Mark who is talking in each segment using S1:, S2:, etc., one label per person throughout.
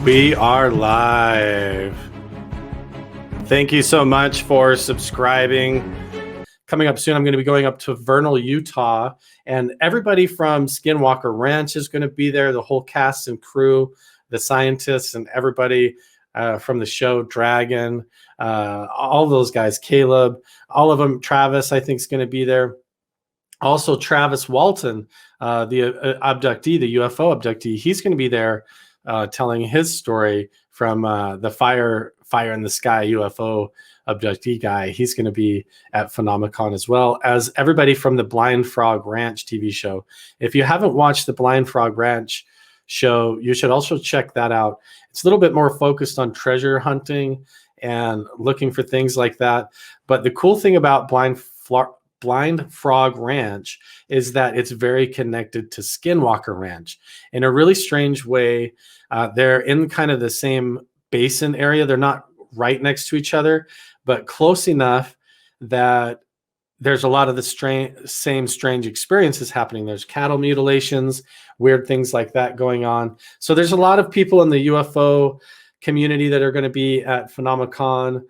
S1: We are live. Thank you so much for subscribing. Coming up soon, I'm going to be going up to Vernal, Utah, and everybody from Skinwalker Ranch is going to be there, the whole cast and crew, the scientists, and everybody from the show, Dragon, all those guys, Caleb, all of them. Travis, I think, is going to be there. Also, Travis Walton, the abductee, the UFO abductee, he's going to be there telling his story from the fire in the sky UFO abductee guy. He's going to be at Phenomenon, as well as everybody from the Blind Frog Ranch TV show. If you haven't watched the Blind Frog Ranch show, you should also check that out. It's a little bit more focused on treasure hunting and looking for things like that. But the cool thing about Blind Frog Ranch is that it's very connected to Skinwalker Ranch in a really strange way. They're in kind of the same basin area. They're not right next to each other, but close enough that there's a lot of the same strange experiences happening. There's cattle mutilations, weird things like that going on. So there's a lot of people in the UFO community that are going to be at Phenomenon.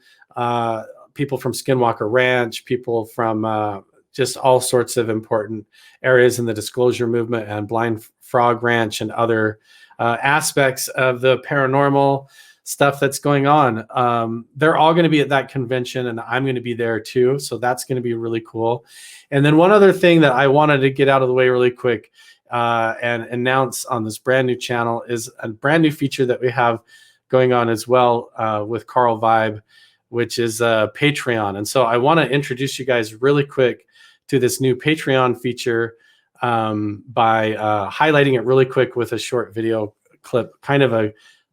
S1: People from Skinwalker Ranch, people from just all sorts of important areas in the disclosure movement and Blind Frog Ranch and other aspects of the paranormal stuff that's going on. They're all going to be at that convention, and I'm going to be there too. So that's going to be really cool. And then one other thing that I wanted to get out of the way really quick and announce on this brand new channel is a brand new feature that we have going on as well with Carl Vibe, which is Patreon. And so I want to introduce you guys really quick to this new Patreon feature by highlighting it really quick with a short video clip, kind of a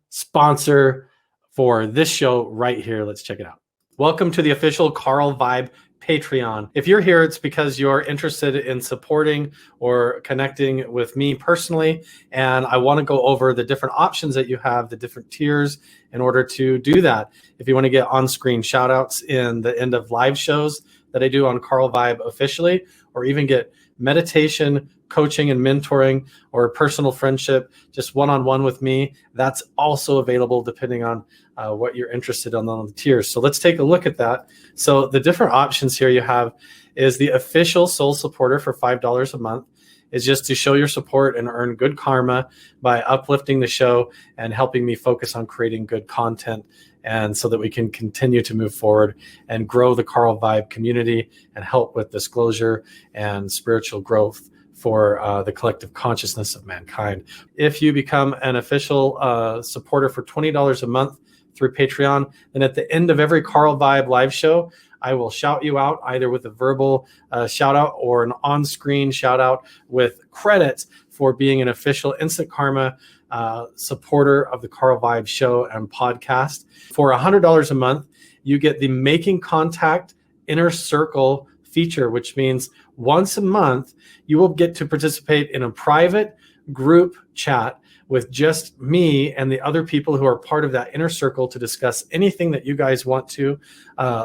S1: sponsor for this show right here. Let's check it out. Welcome to the official Carl Vibe Patreon. If you're here, it's because you're interested in supporting or connecting with me personally, and I want to go over the different options that you have, the different tiers in order to do that. If you want to get on-screen shout-outs in the end of live shows that I do on Carl Vibe officially, or even get meditation, coaching and mentoring, or personal friendship, just one-on-one with me, that's also available depending on what you're interested in on the tiers. So let's take a look at that. So the different options here you have is the official Soul Supporter for $5 a month. Is just to show your support and earn good karma by uplifting the show and helping me focus on creating good content, and so that we can continue to move forward and grow the Carl Vibe community and help with disclosure and spiritual growth for the collective consciousness of mankind. If you become an official supporter for $20 a month through Patreon, then at the end of every Carl Vibe live show, I will shout you out either with a verbal shout out or an on-screen shout out with credits for being an official Instant Karma supporter of the Carl Vibe show and podcast. For $100 a month, you get the Making Contact Inner Circle feature, which means once a month, you will get to participate in a private group chat with just me and the other people who are part of that inner circle to discuss anything that you guys want to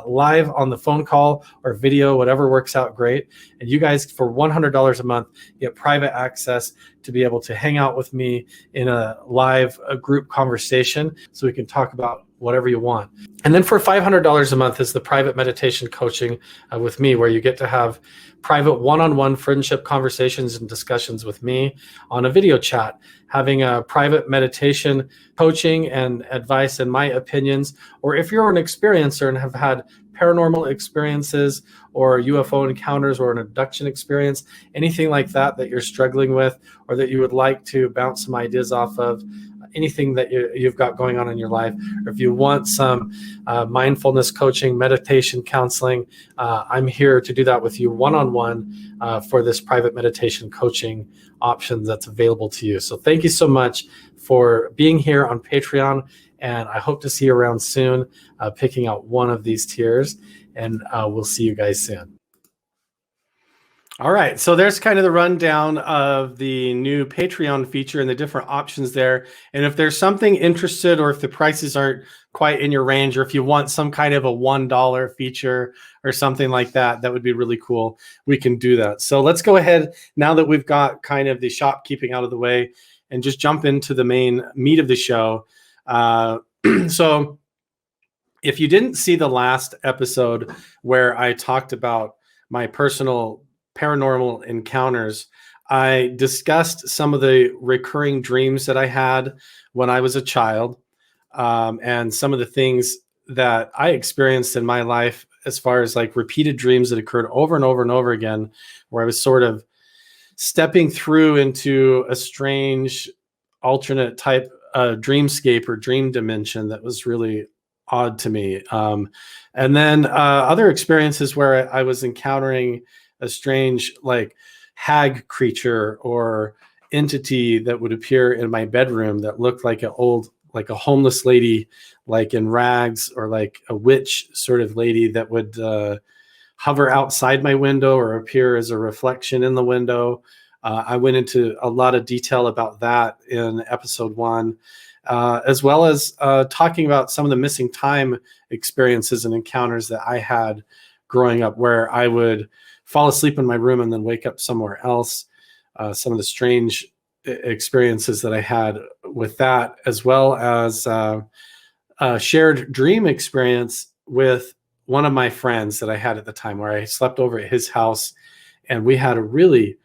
S1: live on the phone call or video, whatever works out great. And you guys, for $100 a month, get private access to be able to hang out with me in a live group conversation so we can talk about whatever you want. And then for $500 a month is the private meditation coaching with me, where you get to have private one-on-one friendship conversations and discussions with me on a video chat, having a private meditation coaching and advice and my opinions. Or if you're an experiencer and have had paranormal experiences or UFO encounters or an abduction experience, anything like that that you're struggling with or that you would like to bounce some ideas off of, anything that you've got going on in your life, or if you want some mindfulness coaching, meditation counseling, I'm here to do that with you one-on-one for this private meditation coaching option that's available to you. So thank you so much for being here on Patreon, and I hope to see you around soon, picking out one of these tiers, and we'll see you guys soon. All right, so there's kind of the rundown of the new Patreon feature and the different options there. And if there's something interested, or if the prices aren't quite in your range, or if you want some kind of a $1 feature or something like that, that would be really cool. We can do that. So let's go ahead, now that we've got kind of the shopkeeping out of the way, and just jump into the main meat of the show. So if you didn't see the last episode where I talked about my personal paranormal encounters, I discussed some of the recurring dreams that I had when I was a child, and some of the things that I experienced in my life as far as like repeated dreams that occurred over and over and over again, where I was sort of stepping through into a strange alternate type dreamscape or dream dimension that was really odd to me. And then other experiences where I was encountering a strange like hag creature or entity that would appear in my bedroom that looked like like a homeless lady, like in rags, or like a witch sort of lady that would hover outside my window or appear as a reflection in the window. I went into a lot of detail about that in episode 1, as well as talking about some of the missing time experiences and encounters that I had growing up, where I would fall asleep in my room and then wake up somewhere else. Some of the strange experiences that I had with that, as well as a shared dream experience with one of my friends that I had at the time, where I slept over at his house, and we had a really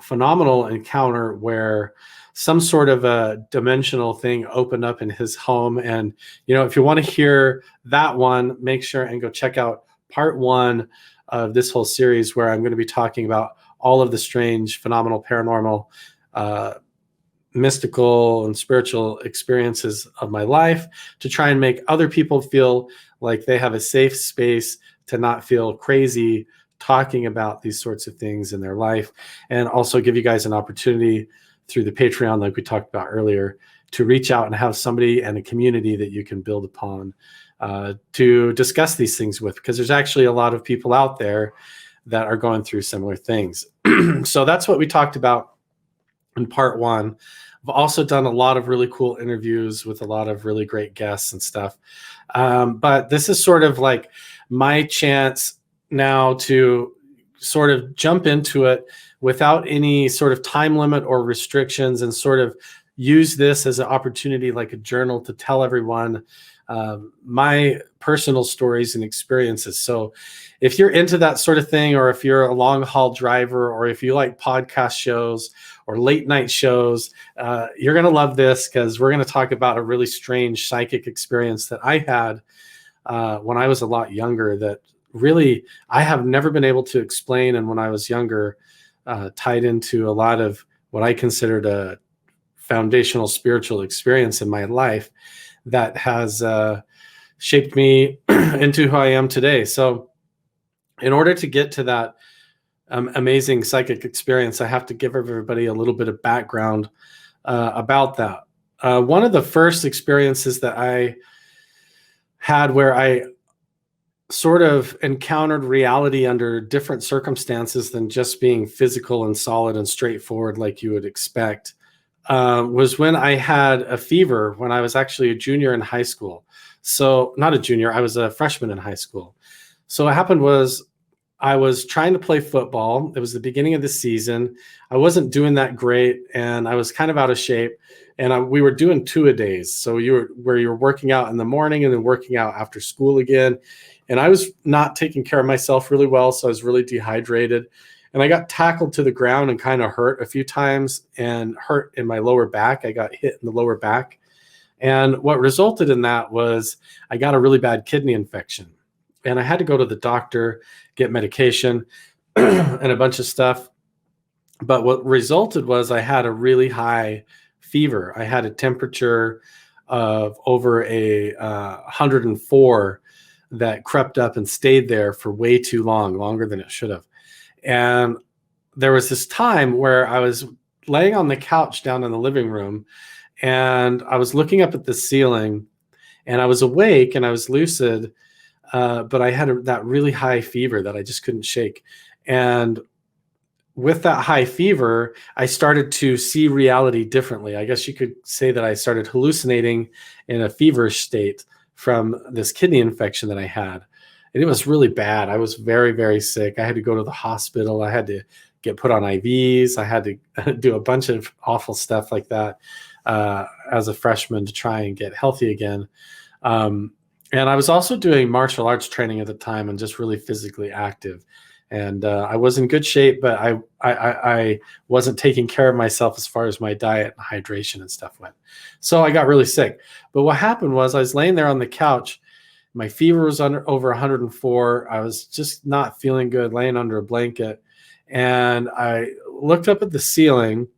S1: phenomenal encounter where some sort of a dimensional thing opened up in his home. And, you know, if you want to hear that one, make sure and go check out part 1 of this whole series, where I'm going to be talking about all of the strange, phenomenal, paranormal, mystical and spiritual experiences of my life, to try and make other people feel like they have a safe space to not feel crazy talking about these sorts of things in their life, and also give you guys an opportunity through the Patreon, like we talked about earlier, to reach out and have somebody and a community that you can build upon to discuss these things with, because there's actually a lot of people out there that are going through similar things. So that's what we talked about in part 1. I've also done a lot of really cool interviews with a lot of really great guests and stuff. But this is sort of like my chance now to sort of jump into it without any sort of time limit or restrictions, and sort of use this as an opportunity, like a journal, to tell everyone my personal stories and experiences. So if you're into that sort of thing, or if you're a long haul driver, or if you like podcast shows or late night shows, you're going to love this, because we're going to talk about a really strange psychic experience that I had when I was a lot younger, that really I have never been able to explain. And when I was younger, tied into a lot of what I considered a foundational spiritual experience in my life that has shaped me into who I am today. So in order to get to that amazing psychic experience, I have to give everybody a little bit of background about that. One of the first experiences that I had, where I sort of encountered reality under different circumstances than just being physical and solid and straightforward like you would expect, was when I had a fever when I was actually a junior in high school. So not a junior, I was a freshman in high school. So what happened was, I was trying to play football. It was the beginning of the season. I wasn't doing that great, and I was kind of out of shape. And we were doing 2-a-days. So you were working out in the morning and then working out after school again. And I was not taking care of myself really well, so I was really dehydrated. And I got tackled to the ground and kind of hurt a few times, and hurt in my lower back. I got hit in the lower back. And what resulted in that was I got a really bad kidney infection. And I had to go to the doctor, get medication and a bunch of stuff. But what resulted was I had a really high fever. I had a temperature of over 104 that crept up and stayed there for way too long, longer than it should have. And there was this time where I was laying on the couch down in the living room, and I was looking up at the ceiling, and I was awake and I was lucid. But I had that really high fever that I just couldn't shake. And with that high fever, I started to see reality differently. I guess you could say that I started hallucinating in a feverish state from this kidney infection that I had. And it was really bad. I was very, very sick. I had to go to the hospital. I had to get put on IVs. I had to do a bunch of awful stuff like that. as a freshman to try and get healthy again. And I was also doing martial arts training at the time and just really physically active. And I was in good shape, but I wasn't taking care of myself as far as my diet and hydration and stuff went. So I got really sick. But what happened was I was laying there on the couch. My fever was over 104. I was just not feeling good, laying under a blanket. And I looked up at the ceiling.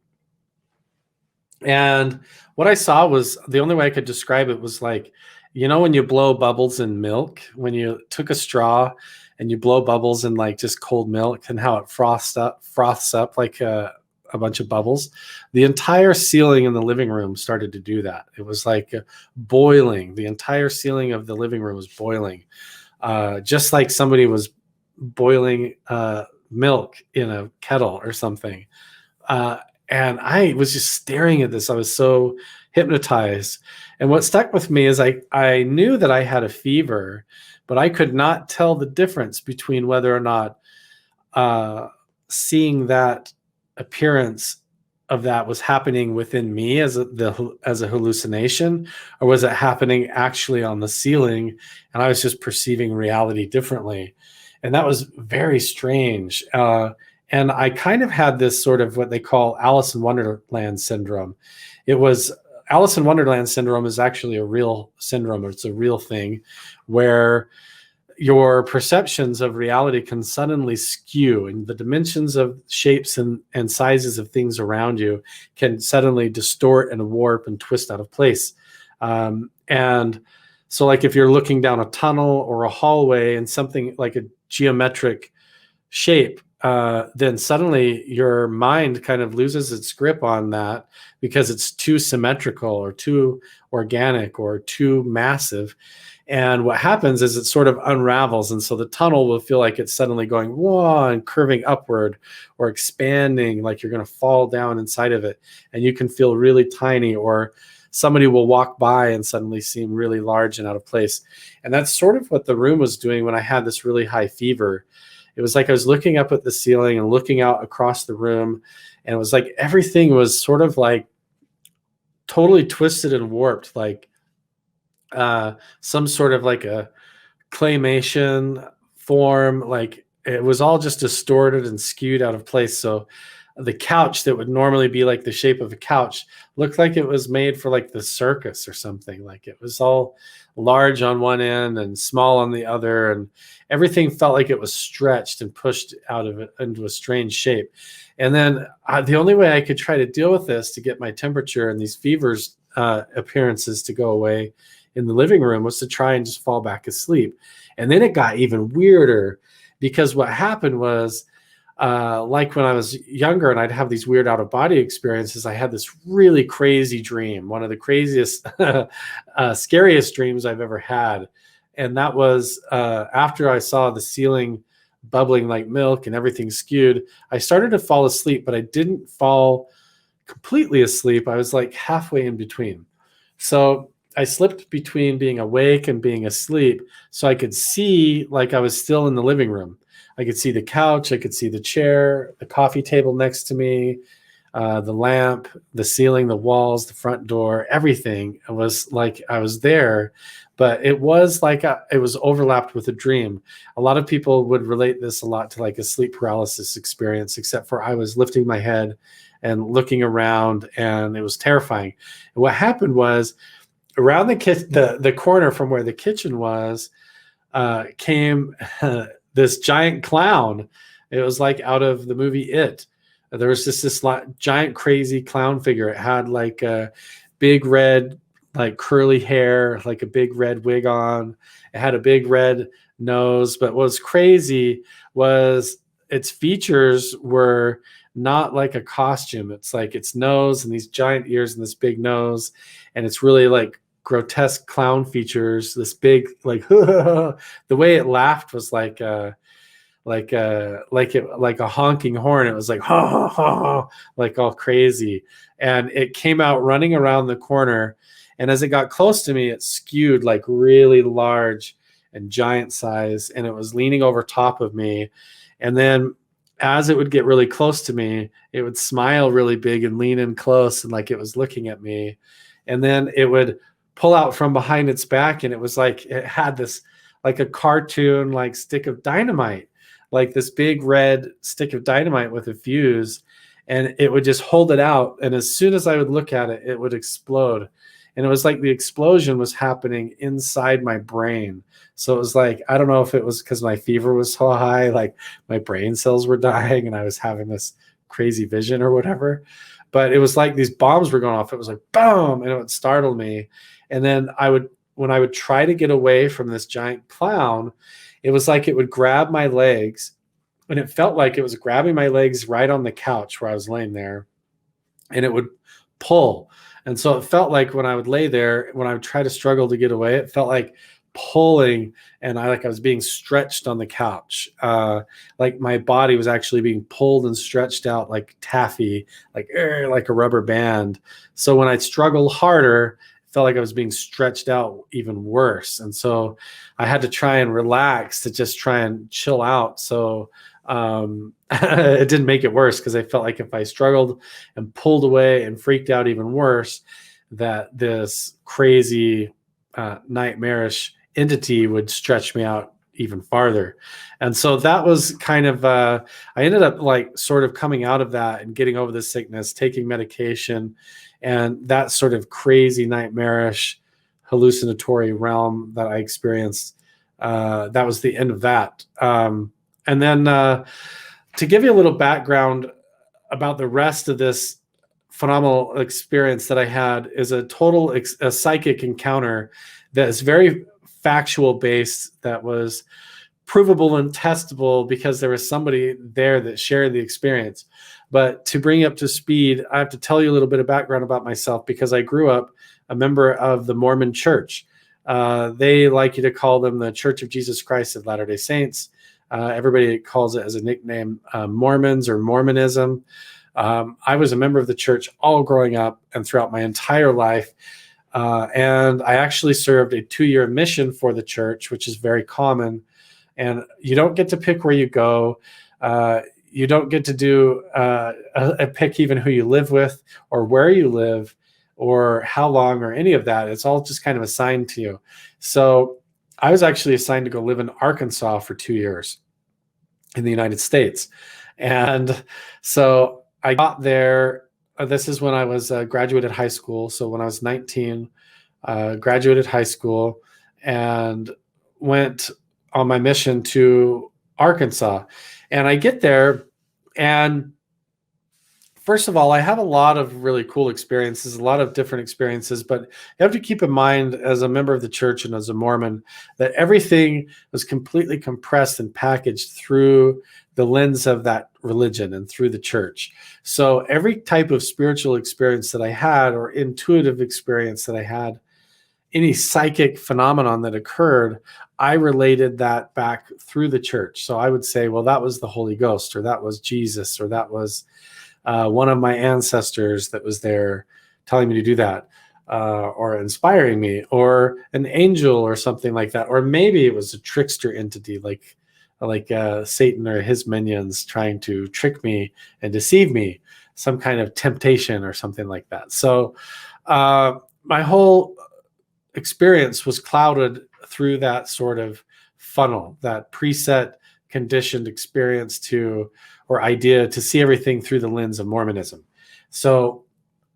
S1: And what I saw was, the only way I could describe it was like, you know, when you blow bubbles in milk, when you took a straw and you blow bubbles in like just cold milk, and how it froths up like a bunch of bubbles. The entire ceiling in the living room started to do that. It was like boiling. The entire ceiling of the living room was boiling, just like somebody was boiling milk in a kettle or something. And I was just staring at this. I was so hypnotized. And what stuck with me is I knew that I had a fever, but I could not tell the difference between whether or not seeing that appearance of that was happening within me as a hallucination, or was it happening actually on the ceiling and I was just perceiving reality differently. And that was very strange. And I kind of had this sort of what they call Alice in Wonderland syndrome. Alice in Wonderland syndrome is actually a real syndrome, or it's a real thing where your perceptions of reality can suddenly skew, and the dimensions of shapes and sizes of things around you can suddenly distort and warp and twist out of place. And so like if you're looking down a tunnel or a hallway and something like a geometric shape, then suddenly your mind kind of loses its grip on that because it's too symmetrical or too organic or too massive. And what happens is it sort of unravels. And so the tunnel will feel like it's suddenly going, whoa, and curving upward or expanding, like you're going to fall down inside of it. And you can feel really tiny, or somebody will walk by and suddenly seem really large and out of place. And that's sort of what the room was doing when I had this really high fever. It was like I was looking up at the ceiling and looking out across the room, and it was like everything was sort of like totally twisted and warped, like some sort of like a claymation form. Like it was all just distorted and skewed out of place. So the couch that would normally be like the shape of a couch looked like it was made for like the circus or something. Like it was all large on one end and small on the other, and everything felt like it was stretched and pushed out of it into a strange shape. And then the only way I could try to deal with this to get my temperature and these fevers appearances to go away in the living room was to try and just fall back asleep. And then it got even weirder, because what happened was, like when I was younger and I'd have these weird out of body experiences, I had this really crazy dream, one of the craziest, scariest dreams I've ever had. And that was after I saw the ceiling bubbling like milk and everything skewed, I started to fall asleep, but I didn't fall completely asleep. I was like halfway in between. So I slipped between being awake and being asleep, so I could see like I was still in the living room. I could see the couch, I could see the chair, the coffee table next to me, the lamp, the ceiling, the walls, the front door, everything. It was like I was there, but it was like it was overlapped with a dream. A lot of people would relate this a lot to like a sleep paralysis experience, except for I was lifting my head and looking around, and it was terrifying. And what happened was, around the corner from where the kitchen was came this giant clown. It was like out of the movie It. There was just this giant crazy clown figure. It had like a big red, like curly hair, like a big red wig on. It had a big red nose. But what was crazy was its features were not like a costume. It's like its nose and these giant ears and this big nose. And it's really like grotesque clown features, this big, like, the way it laughed was like a honking horn. It was like, ha, ha, ha, ha, like all crazy. And it came out running around the corner. And as it got close to me, it skewed like really large and giant size. And it was leaning over top of me. And then as it would get really close to me, it would smile really big and lean in close and like it was looking at me. And then it would pull out from behind its back, and it was like it had this like a cartoon like stick of dynamite, like this big red stick of dynamite with a fuse, and it would just hold it out. And as soon as I would look at it, it would explode. And it was like the explosion was happening inside my brain. So it was like, I don't know if it was because my fever was so high, like my brain cells were dying and I was having this crazy vision or whatever. But it was like these bombs were going off. It was like, boom, and it would startle me. And then when I would try to get away from this giant clown, it was like it would grab my legs, and it felt like it was grabbing my legs right on the couch where I was laying there, and it would pull. And so it felt like when I would lay there, when I would try to struggle to get away, it felt like pulling, and I was being stretched on the couch. Like my body was actually being pulled and stretched out like taffy, like a rubber band. So when I struggled harder, it felt like I was being stretched out even worse. And so I had to try and relax to just try and chill out. So it didn't make it worse, because I felt like if I struggled and pulled away and freaked out even worse, that this crazy nightmarish entity would stretch me out even farther. And so that was kind of I ended up like sort of coming out of that and getting over the sickness, taking medication, and that sort of crazy nightmarish hallucinatory realm that I experienced, that was the end of that. And then to give you a little background about the rest of this phenomenal experience that I had, is a total a psychic encounter that is very factual based, that was provable and testable because there was somebody there that shared the experience. But to bring you up to speed, I have to tell you a little bit of background about myself, because I grew up a member of the Mormon Church. They like you to call them the Church of Jesus Christ of Latter-day Saints. Everybody calls it as a nickname, Mormons or Mormonism. I was a member of the church all growing up and throughout my entire life. And I actually served a 2-year mission for the church, which is very common. And you don't get to pick where you go. You don't get to do a pick even who you live with or where you live or how long or any of that. It's all just kind of assigned to you. So I was actually assigned to go live in Arkansas for 2 years in the United States. And so I got there. This is when I was graduated high school. So when I was 19, graduated high school and went on my mission to Arkansas. And I get there, and first of all, I have a lot of really cool experiences, a lot of different experiences, but you have to keep in mind as a member of the church and as a Mormon that everything was completely compressed and packaged through the lens of that religion and through the church. So every type of spiritual experience that I had, or intuitive experience that I had, any psychic phenomenon that occurred, I related that back through the church. So I would say, well, that was the Holy Ghost, or that was Jesus, or that was one of my ancestors that was there telling me to do that, or inspiring me, or an angel or something like that. Or maybe it was a trickster entity like Satan or his minions trying to trick me and deceive me, some kind of temptation or something like that. So my whole experience was clouded through that sort of funnel, that preset conditioned experience to, or idea to see everything through the lens of Mormonism. So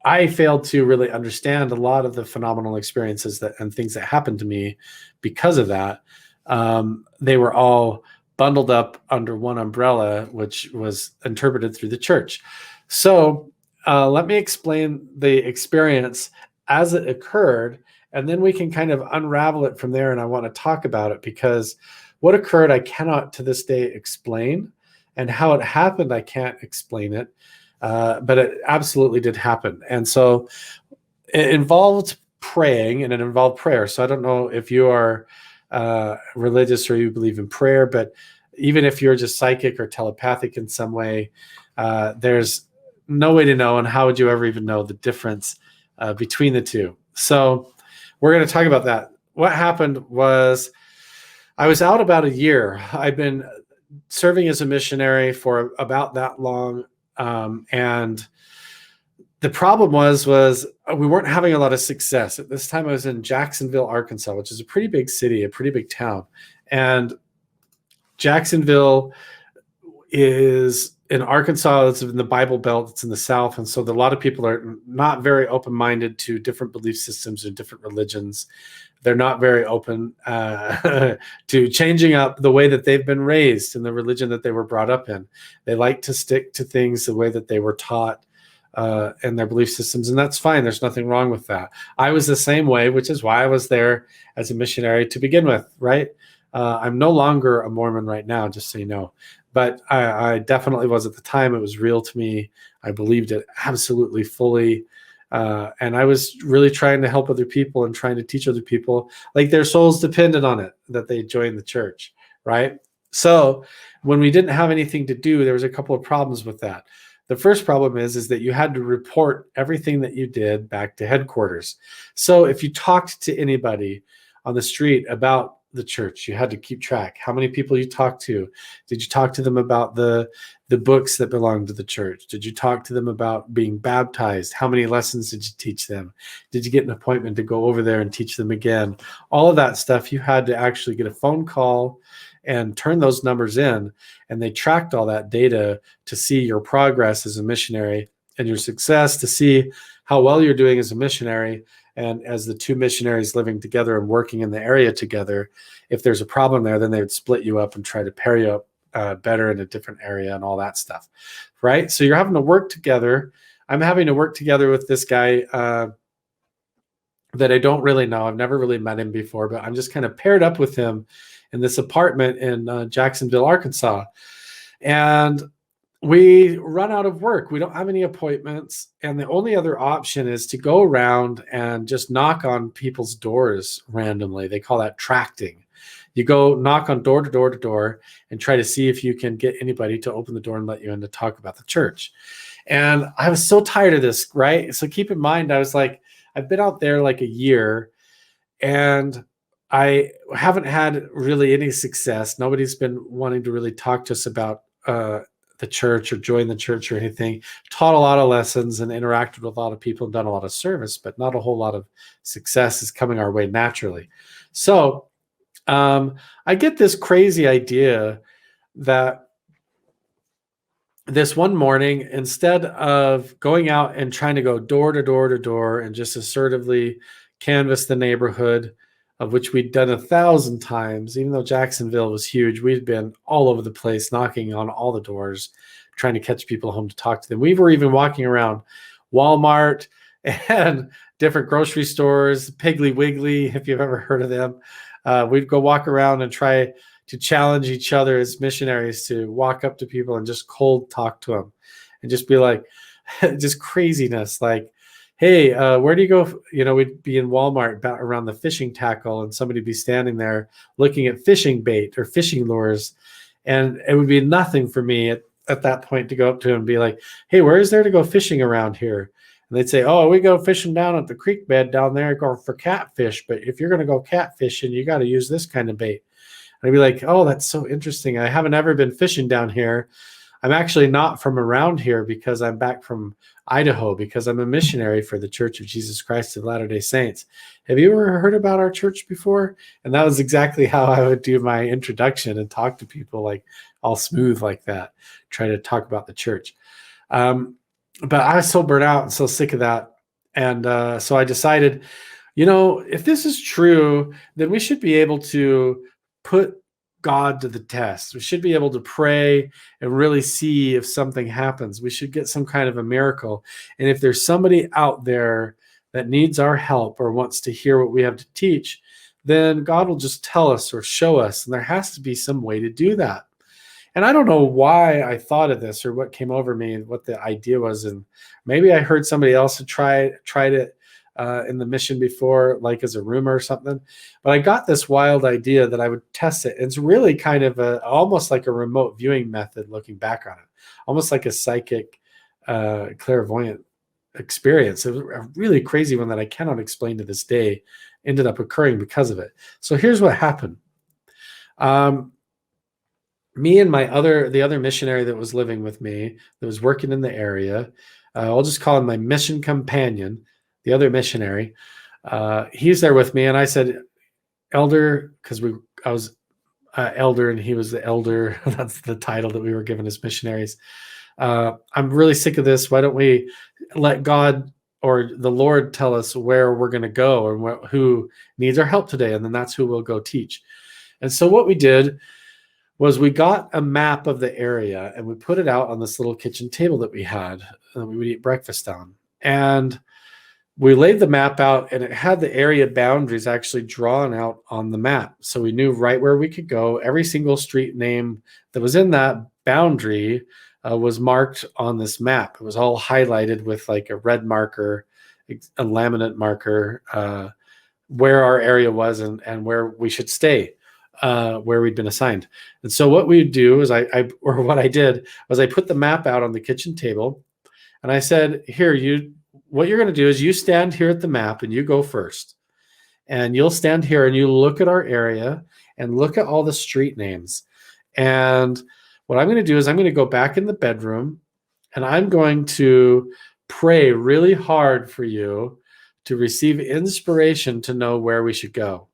S1: I failed to really understand a lot of the phenomenal experiences and things that happened to me because of that. They were all bundled up under one umbrella, which was interpreted through the church. So let me explain the experience as it occurred, and then we can kind of unravel it from there. And I want to talk about it because what occurred, I cannot to this day explain. And how it happened, I can't explain it. But it absolutely did happen. And so it involved praying, and it involved prayer. So I don't know if you are religious or you believe in prayer, but even if you're just psychic or telepathic in some way, there's no way to know. And how would you ever even know the difference between the two? So we're going to talk about that. What happened was I was out about a year. I've been serving as a missionary for about that long. And the problem was we weren't having a lot of success. At this time, I was in Jacksonville, Arkansas, which is a pretty big city, a pretty big town. And Jacksonville is in Arkansas. It's in the Bible Belt. It's in the South. And so a lot of people are not very open-minded to different belief systems and different religions. They're not very open to changing up the way that they've been raised and the religion that they were brought up in. They like to stick to things the way that they were taught and their belief systems. And that's fine. There's nothing wrong with that. I was the same way, which is why I was there as a missionary to begin with, right? I'm no longer a Mormon right now, just so you know. But I definitely was at the time. It was real to me. I believed it absolutely fully. And I was really trying to help other people and trying to teach other people, like their souls depended on it, that they join the church, right? So when we didn't have anything to do, there was a couple of problems with that. The first problem is that you had to report everything that you did back to headquarters. So if you talked to anybody on the street about the church, you had to keep track how many people you talked to. Did you talk to them about the books that belong to the church? Did you talk to them about being baptized? How many lessons did you teach them? Did you get an appointment to go over there and teach them again? All of that stuff, you had to actually get a phone call and turn those numbers in, and they tracked all that data to see your progress as a missionary and your success, to see how well you're doing as a missionary. And as the two missionaries living together and working in the area together, if there's a problem there, then they would split you up and try to pair you up better in a different area and all that stuff, right? So you're having to work together. I'm having to work together with this guy that I don't really know. I've never really met him before, but I'm just kind of paired up with him in this apartment in Jacksonville, Arkansas. And we run out of work. We don't have any appointments. And the only other option is to go around and just knock on people's doors randomly. They call that tracting. You go knock on door to door to door and try to see if you can get anybody to open the door and let you in to talk about the church. And I was so tired of this, right? So keep in mind, I was like, I've been out there like a year and I haven't had really any success. Nobody's been wanting to really talk to us about the church or join the church or anything. Taught a lot of lessons and interacted with a lot of people and done a lot of service, but not a whole lot of success is coming our way naturally. So I get this crazy idea that this one morning, instead of going out and trying to go door to door to door and just assertively canvass the neighborhood, of which we'd done 1,000 times, even though Jacksonville was huge, we'd been all over the place, knocking on all the doors, trying to catch people home to talk to them. We were even walking around Walmart and different grocery stores, Piggly Wiggly, if you've ever heard of them. We'd go walk around and try to challenge each other as missionaries to walk up to people and just cold talk to them and just be like, just craziness. Like, hey, where do you go? You know, we'd be in Walmart around the fishing tackle and somebody'd be standing there looking at fishing bait or fishing lures. And it would be nothing for me at that point to go up to him and be like, hey, where is there to go fishing around here? And they'd say, oh, we go fishing down at the creek bed down there going for catfish. But if you're going to go catfishing, you got to use this kind of bait. And I'd be like, oh, that's so interesting. I haven't ever been fishing down here. I'm actually not from around here because I'm back from Idaho because I'm a missionary for the Church of Jesus Christ of Latter-day Saints. Have you ever heard about our church before? And that was exactly how I would do my introduction and talk to people like all smooth like that, try to talk about the church. But I was so burnt out and so sick of that. And so I decided, you know, if this is true, then we should be able to put God to the test. We should be able to pray and really see if something happens. We should get some kind of a miracle. And if there's somebody out there that needs our help or wants to hear what we have to teach, then God will just tell us or show us. And there has to be some way to do that. And I don't know why I thought of this or what came over me and what the idea was. And maybe I heard somebody else had tried it in the mission before, like as a rumor or something. But I got this wild idea that I would test it. It's really kind of almost like a remote viewing method looking back on it, almost like a psychic clairvoyant experience. It was a really crazy one that I cannot explain to this day, ended up occurring because of it. So here's what happened. me and the other missionary that was living with me, that was working in the area, I'll just call him my mission companion, the other missionary. He's there with me, and I said, elder, because I was elder and he was the elder. That's the title that we were given as missionaries. I'm really sick of this. Why don't we let God or the Lord tell us where we're going to go and who needs our help today? And then that's who we'll go teach. And so what we did was we got a map of the area and we put it out on this little kitchen table that we had that we would eat breakfast on. And we laid the map out, and it had the area boundaries actually drawn out on the map. So we knew right where we could go. Every single street name that was in that boundary was marked on this map. It was all highlighted with like a red marker, a laminate marker, where our area was and where we should stay, where we'd been assigned. And so what we'd do is what I did was I put the map out on the kitchen table, and I said, here, what you're going to do is you stand here at the map and you go first. And you'll stand here and you look at our area and look at all the street names. And what I'm going to do is I'm going to go back in the bedroom and I'm going to pray really hard for you to receive inspiration to know where we should go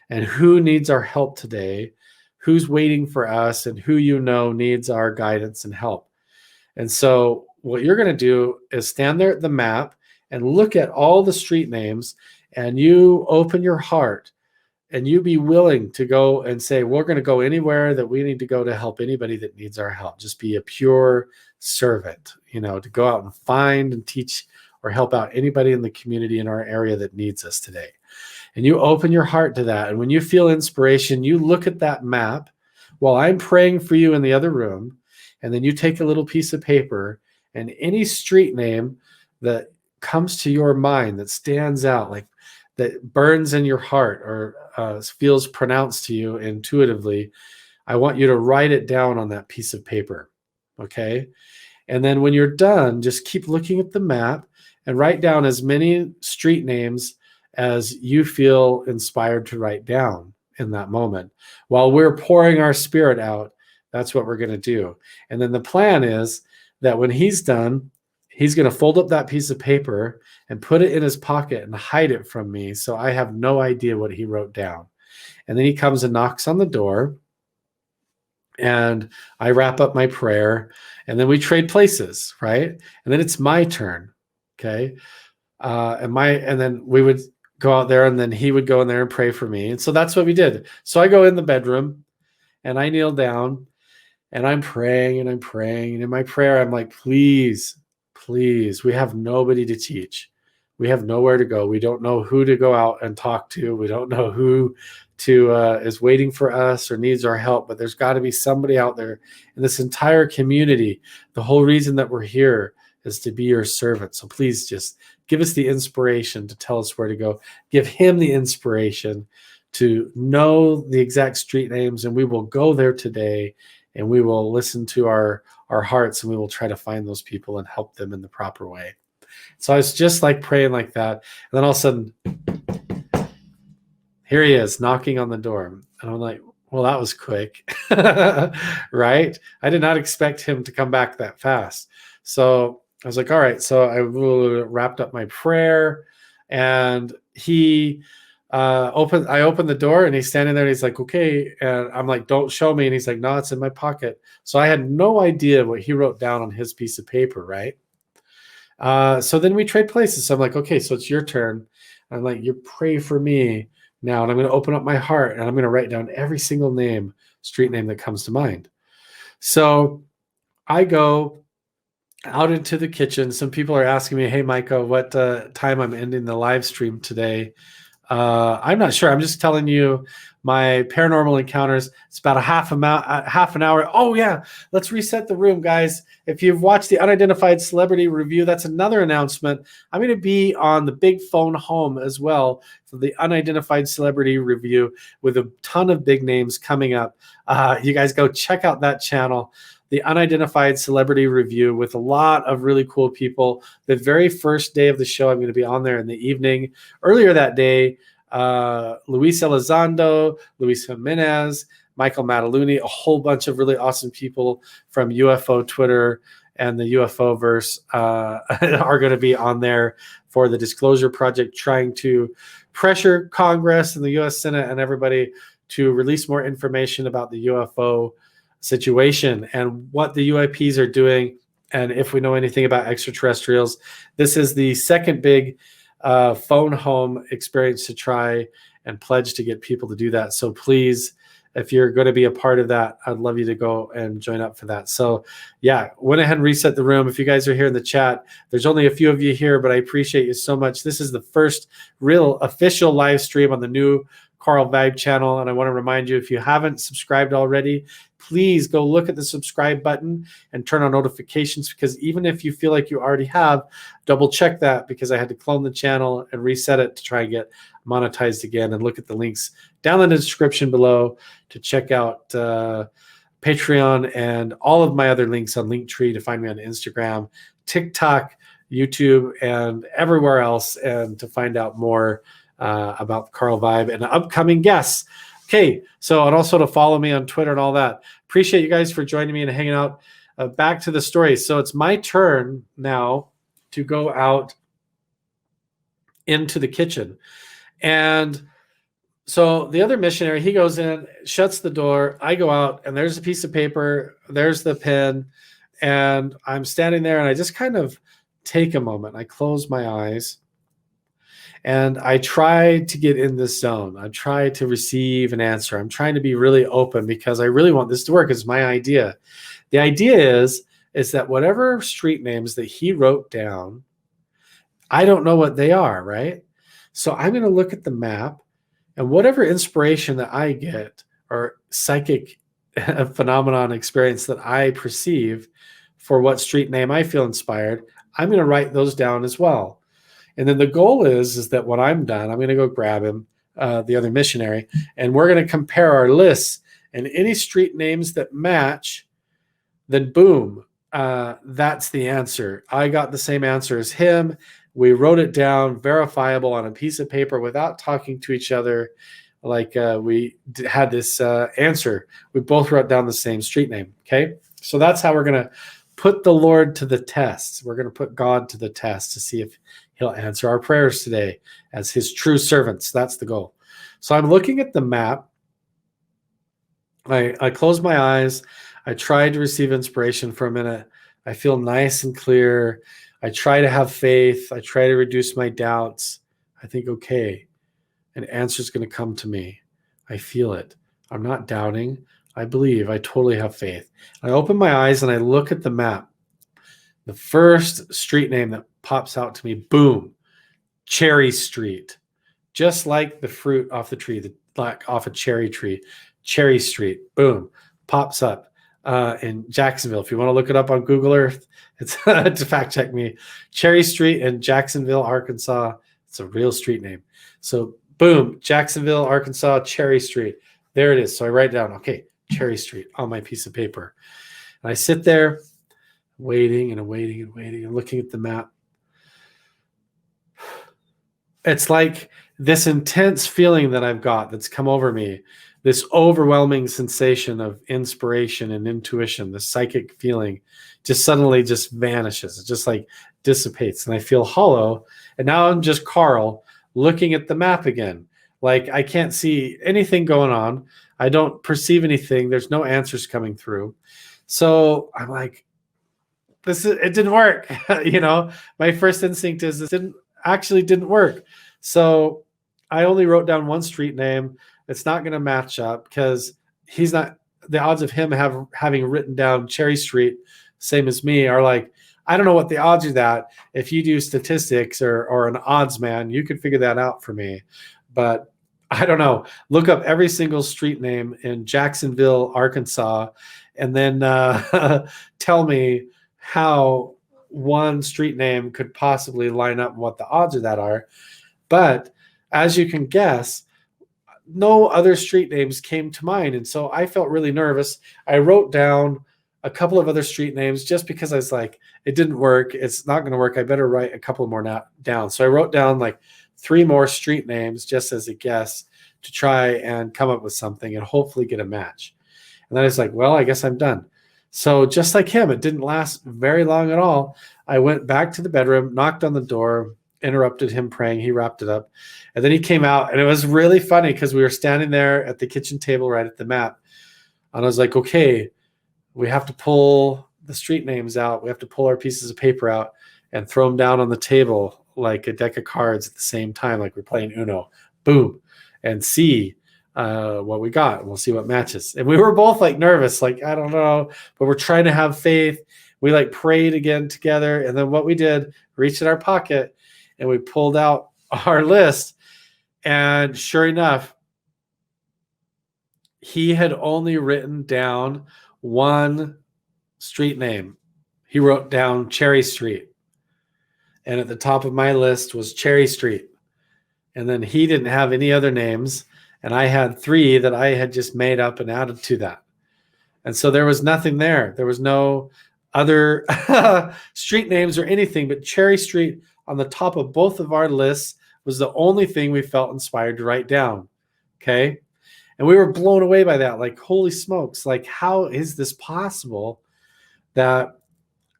S1: and who needs our help today, who's waiting for us, and who needs our guidance and help. And so what you're going to do is stand there at the map and look at all the street names, and you open your heart and you be willing to go and say, we're going to go anywhere that we need to go to help anybody that needs our help. Just be a pure servant, to go out and find and teach or help out anybody in the community in our area that needs us today. And you open your heart to that. And when you feel inspiration, you look at that map while I'm praying for you in the other room. And then you take a little piece of paper, and any street name that comes to your mind that stands out, like that burns in your heart or feels pronounced to you intuitively, I want you to write it down on that piece of paper. Okay. And then when you're done, just keep looking at the map and write down as many street names as you feel inspired to write down in that moment. While we're pouring our spirit out, that's what we're going to do. And then the plan is that when he's done, he's going to fold up that piece of paper and put it in his pocket and hide it from me, so I have no idea what he wrote down. And then he comes and knocks on the door, and I wrap up my prayer, and then we trade places, right? And then it's my turn, okay? And then we would go out there, and then he would go in there and pray for me. And so that's what we did. So I go in the bedroom, and I kneel down, and I'm praying, and I'm praying. And in my prayer, I'm like, please, we have nobody to teach. We have nowhere to go. We don't know who to go out and talk to. We don't know who is waiting for us or needs our help, but there's got to be somebody out there in this entire community. The whole reason that we're here is to be your servant. So please just give us the inspiration to tell us where to go. Give him the inspiration to know the exact street names, and we will go there today, and we will listen to our hearts, and we will try to find those people and help them in the proper way. So I was just like praying like that. And then all of a sudden, here he is knocking on the door. And I'm like, well, that was quick, right? I did not expect him to come back that fast. So I was like, all right. So I wrapped up my prayer, and I opened the door, and he's standing there, and he's like, okay. And I'm like, don't show me. And he's like, no, it's in my pocket. So I had no idea what he wrote down on his piece of paper, right? So then we trade places. So I'm like, okay, so it's your turn. I'm like, you pray for me now, and I'm going to open up my heart, and I'm going to write down every single street name that comes to mind. So I go out into the kitchen. Some people are asking me, hey, Micah, what time I'm ending the live stream today. I'm not sure. I'm just telling you my paranormal encounters. It's about half an hour. Oh yeah, let's reset the room, guys. If you've watched the Unidentified Celebrity Review, that's another announcement. I'm going to be on the big phone home as well for the Unidentified Celebrity Review with a ton of big names coming up. You guys go check out that channel, the Unidentified Celebrity Review, with a lot of really cool people. The very first day of the show, I'm going to be on there in the evening. Earlier that day, Luis Elizondo, Luis Jimenez, Michael Mataluni, a whole bunch of really awesome people from UFO Twitter and the UFO verse are going to be on there for the Disclosure Project, trying to pressure Congress and the U.S. Senate and everybody to release more information about the UFO situation and what the UAPs are doing. And if we know anything about extraterrestrials, this is the second big phone home experience to try and pledge to get people to do that. So please, if you're going to be a part of that, I'd love you to go and join up for that. So yeah, went ahead and reset the room. If you guys are here in the chat, there's only a few of you here, but I appreciate you so much. This is the first real official live stream on the new Carl Vibe channel. And I want to remind you, if you haven't subscribed already, please go look at the subscribe button and turn on notifications, because even if you feel like you already have, double check that, because I had to clone the channel and reset it to try and get monetized again. And look at the links down in the description below to check out Patreon and all of my other links on Linktree to find me on Instagram, TikTok, YouTube, and everywhere else, and to find out more about Carl Vibe and upcoming guests. Okay, so and also to follow me on Twitter and all that. Appreciate you guys for joining me and hanging out. Back to the story. So it's my turn now to go out into the kitchen. And so the other missionary, he goes in, shuts the door. I go out, and there's a piece of paper. There's the pen. And I'm standing there, and I just kind of take a moment. I close my eyes. And I try to get in this zone. I try to receive an answer. I'm trying to be really open because I really want this to work. It's my idea. The idea is that whatever street names that he wrote down, I don't know what they are, right? So I'm going to look at the map, and whatever inspiration that I get or psychic phenomenon experience that I perceive for what street name I feel inspired, I'm going to write those down as well. And then the goal is that when I'm done, I'm going to go grab him, the other missionary, and we're going to compare our lists. And any street names that match, then boom, that's the answer. I got the same answer as him. We wrote it down, verifiable on a piece of paper without talking to each other. Like we had this answer. We both wrote down the same street name. Okay, so that's how we're going to put the Lord to the test. We're going to put God to the test to see if he'll answer our prayers today as his true servants. That's the goal. So I'm looking at the map. I close my eyes. I try to receive inspiration for a minute. I feel nice and clear. I try to have faith. I try to reduce my doubts. I think, okay, an answer is going to come to me. I feel it. I'm not doubting. I believe. I totally have faith. I open my eyes and I look at the map. The first street name that pops out to me, boom, Cherry Street. Just like the fruit off the tree, off a cherry tree. Cherry Street, boom, pops up in Jacksonville. If you want to look it up on Google Earth, it's to fact check me. Cherry Street in Jacksonville, Arkansas. It's a real street name. So boom, Jacksonville, Arkansas, Cherry Street. There it is. So I write down, okay, Cherry Street on my piece of paper. And I sit there waiting and waiting and waiting and looking at the map. It's like this intense feeling that I've got that's come over me, this overwhelming sensation of inspiration and intuition, the psychic feeling just suddenly just vanishes. It just like dissipates and I feel hollow. And now I'm just Carl looking at the map again. Like I can't see anything going on. I don't perceive anything. There's no answers coming through. So I'm like, it didn't work. You know, my first instinct is this didn't work. So I only wrote down one street name. It's not going to match up because he's not, the odds of him having written down Cherry Street, same as me, are like, I don't know what the odds are that. If you do statistics or an odds man, you could figure that out for me. But I don't know. Look up every single street name in Jacksonville, Arkansas, and then tell me how one street name could possibly line up and what the odds of that are. But as you can guess, no other street names came to mind. And so I felt really nervous. I wrote down a couple of other street names just because I was like, it didn't work. It's not going to work. I better write a couple more down. So I wrote down like 3 more street names just as a guess to try and come up with something and hopefully get a match. And then I was like, well, I guess I'm done. So just like him, it didn't last very long at all. I went back to the bedroom, knocked on the door, interrupted him praying. He wrapped it up. And then he came out, and it was really funny because we were standing there at the kitchen table right at the map. And I was like, okay, we have to pull the street names out. We have to pull our pieces of paper out and throw them down on the table like a deck of cards at the same time, like we're playing Uno. Boom. And see what we got. We'll see what matches. And we were both like nervous, like, I don't know, but we're trying to have faith. We like prayed again together. And then what we did, reached in our pocket and we pulled out our list. And sure enough, he had only written down one street name. He wrote down Cherry Street. And at the top of my list was Cherry Street. And then he didn't have any other names. And I had 3 that I had just made up and added to that. And so there was nothing there. There was no other street names or anything, but Cherry Street on the top of both of our lists was the only thing we felt inspired to write down. Okay. And we were blown away by that. Like, holy smokes. Like, how is this possible that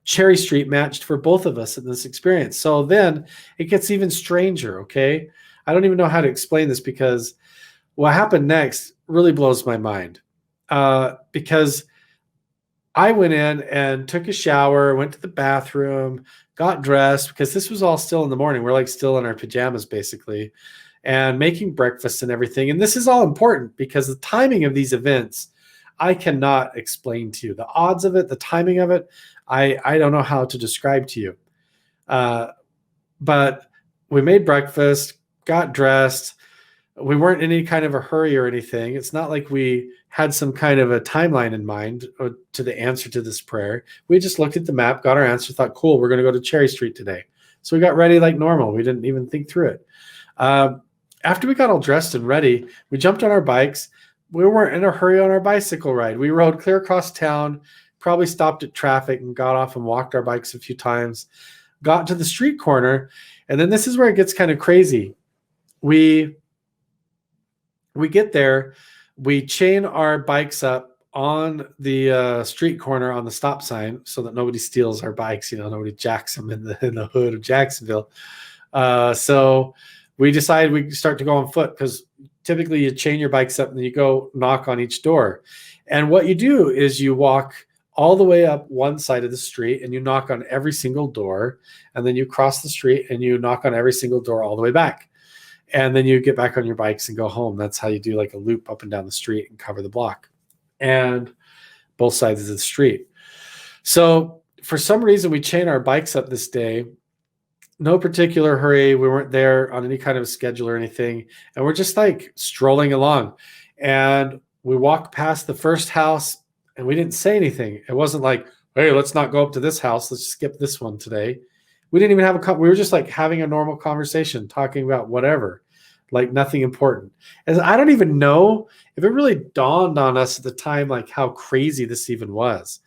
S1: Cherry Street matched for both of us in this experience? So then it gets even stranger. Okay. I don't even know how to explain this because what happened next really blows my mind. Because I went in and took a shower, went to the bathroom, got dressed because this was all still in the morning. We're like still in our pajamas basically and making breakfast and everything. And this is all important because the timing of these events, I cannot explain to you. The odds of it, the timing of it, I don't know how to describe to you. But we made breakfast, got dressed. We weren't in any kind of a hurry or anything. It's not like we had some kind of a timeline in mind to the answer to this prayer. We just looked at the map, got our answer, thought, cool, we're going to go to Cherry Street today. So we got ready like normal. We didn't even think through it. After we got all dressed and ready, we jumped on our bikes. We weren't in a hurry on our bicycle ride. We rode clear across town, probably stopped at traffic and got off and walked our bikes a few times, got to the street corner. And then this is where it gets kind of crazy. We get there, we chain our bikes up on the street corner on the stop sign so that nobody steals our bikes. You know, nobody jacks them in the hood of Jacksonville. So we decided we start to go on foot because typically you chain your bikes up and you go knock on each door. And what you do is you walk all the way up one side of the street and you knock on every single door. And then you cross the street and you knock on every single door all the way back. And then you get back on your bikes and go home. That's how you do like a loop up and down the street and cover the block and both sides of the street. So for some reason, we chain our bikes up this day. No particular hurry. We weren't there on any kind of a schedule or anything. And we're just like strolling along. And we walked past the first house and we didn't say anything. It wasn't like, hey, let's not go up to this house. Let's skip this one today. We didn't even have we were just like having a normal conversation, talking about whatever, like nothing important. And I don't even know if it really dawned on us at the time, like how crazy this even was.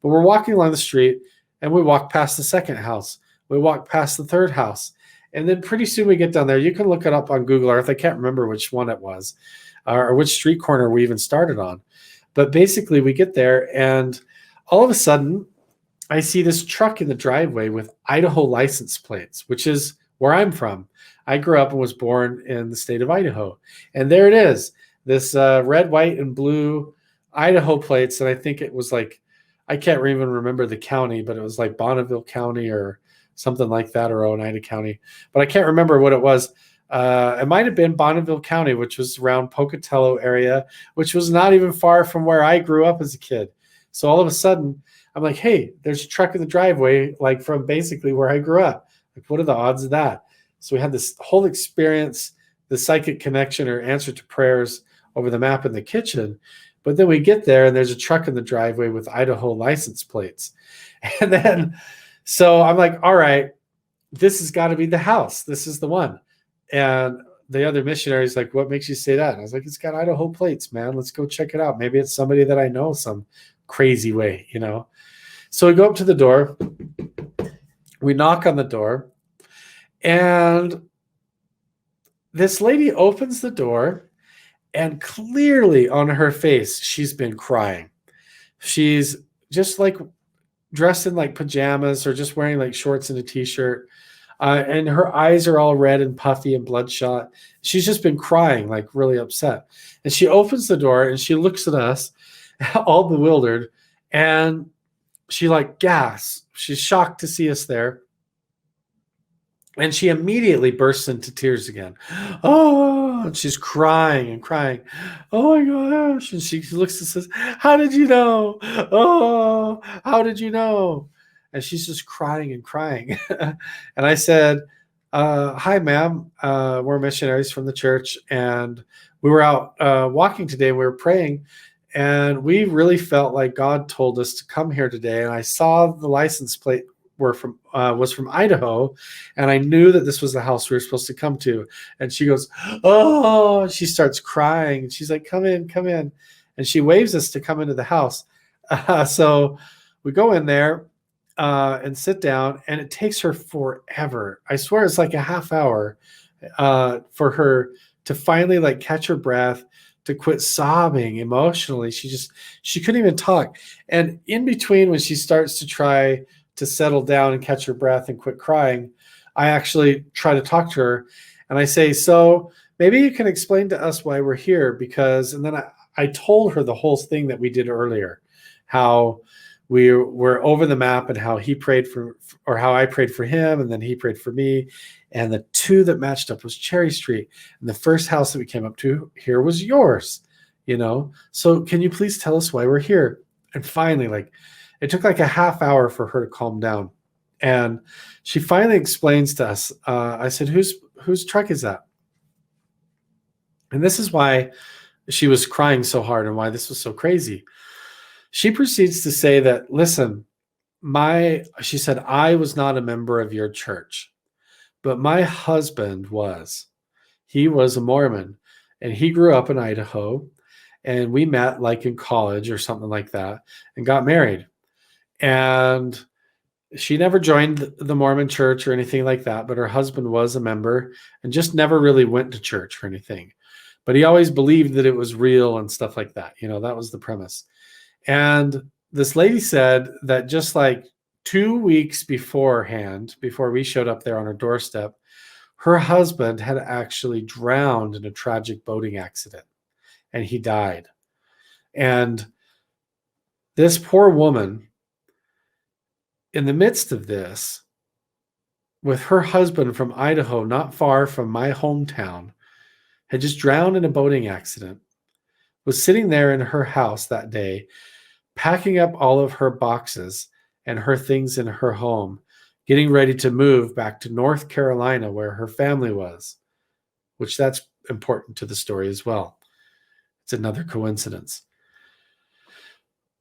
S1: But we're walking along the street and we walk past the second house. We walk past the third house. And then pretty soon we get down there. You can look it up on Google Earth. I can't remember which one it was or which street corner we even started on. But basically we get there and all of a sudden, I see this truck in the driveway with Idaho license plates, which is where I'm from. I grew up and was born in the state of Idaho. And there it is, this red, white, and blue Idaho plates. And I think it was like, I can't even remember the county, but it was like Bonneville County or something like that, or Oneida County. But I can't remember what it was. It might have been Bonneville County, which was around Pocatello area, which was not even far from where I grew up as a kid. So all of a sudden, I'm like, hey, there's a truck in the driveway, like from basically where I grew up. Like, what are the odds of that? So we had this whole experience, the psychic connection or answer to prayers over the map in the kitchen. But then we get there and there's a truck in the driveway with Idaho license plates. And then, so I'm like, all right, this has got to be the house. This is the one. And the other missionary's like, what makes you say that? And I was like, it's got Idaho plates, man. Let's go check it out. Maybe it's somebody that I know some crazy way, you know? So we go up to the door, we knock on the door, and this lady opens the door, and clearly on her face, she's been crying. She's just like dressed in like pajamas or just wearing like shorts and a t-shirt. And her eyes are all red and puffy and bloodshot. She's just been crying, like really upset. And she opens the door and she looks at us, all bewildered, and she like gasps. She's shocked to see us there. And she immediately bursts into tears again. Oh, and she's crying and crying. Oh my gosh. And she looks and says, how did you know? Oh, how did you know? And she's just crying and crying. And I said, hi, ma'am. We're missionaries from the church. And we were out walking today. We were praying. And we really felt like God told us to come here today. And I saw the license plate was from Idaho, and I knew that this was the house we were supposed to come to. And she goes, oh, she starts crying. And she's like, come in, come in. And she waves us to come into the house. So we go in there and sit down, and it takes her forever. I swear it's like a half hour for her to finally like catch her breath, to quit sobbing emotionally. She couldn't even talk. And in between, when she starts to try to settle down and catch her breath and quit crying, I actually try to talk to her, and I say, so maybe you can explain to us why we're here, and then I told her the whole thing that we did earlier, how we were over the map and how he prayed for, or how I prayed for him, and then he prayed for me. And the two that matched up was Cherry Street. And the first house that we came up to here was yours, So can you please tell us why we're here? And finally, like, it took like a half hour for her to calm down. And she finally explains to us, I said, whose truck is that? And this is why she was crying so hard and why this was so crazy. She proceeds to say that, listen, she said, I was not a member of your church, but my husband was. He was a Mormon, and he grew up in Idaho, and we met like in college or something like that and got married. And she never joined the Mormon church or anything like that, but her husband was a member and just never really went to church or anything. But he always believed that it was real and stuff like that. That was the premise. And this lady said that just like 2 weeks beforehand, before we showed up there on her doorstep, her husband had actually drowned in a tragic boating accident, and he died. And this poor woman, in the midst of this, with her husband from Idaho, not far from my hometown, had just drowned in a boating accident, was sitting there in her house that day, packing up all of her boxes and her things in her home, getting ready to move back to North Carolina where her family was, which that's important to the story as well. It's another coincidence.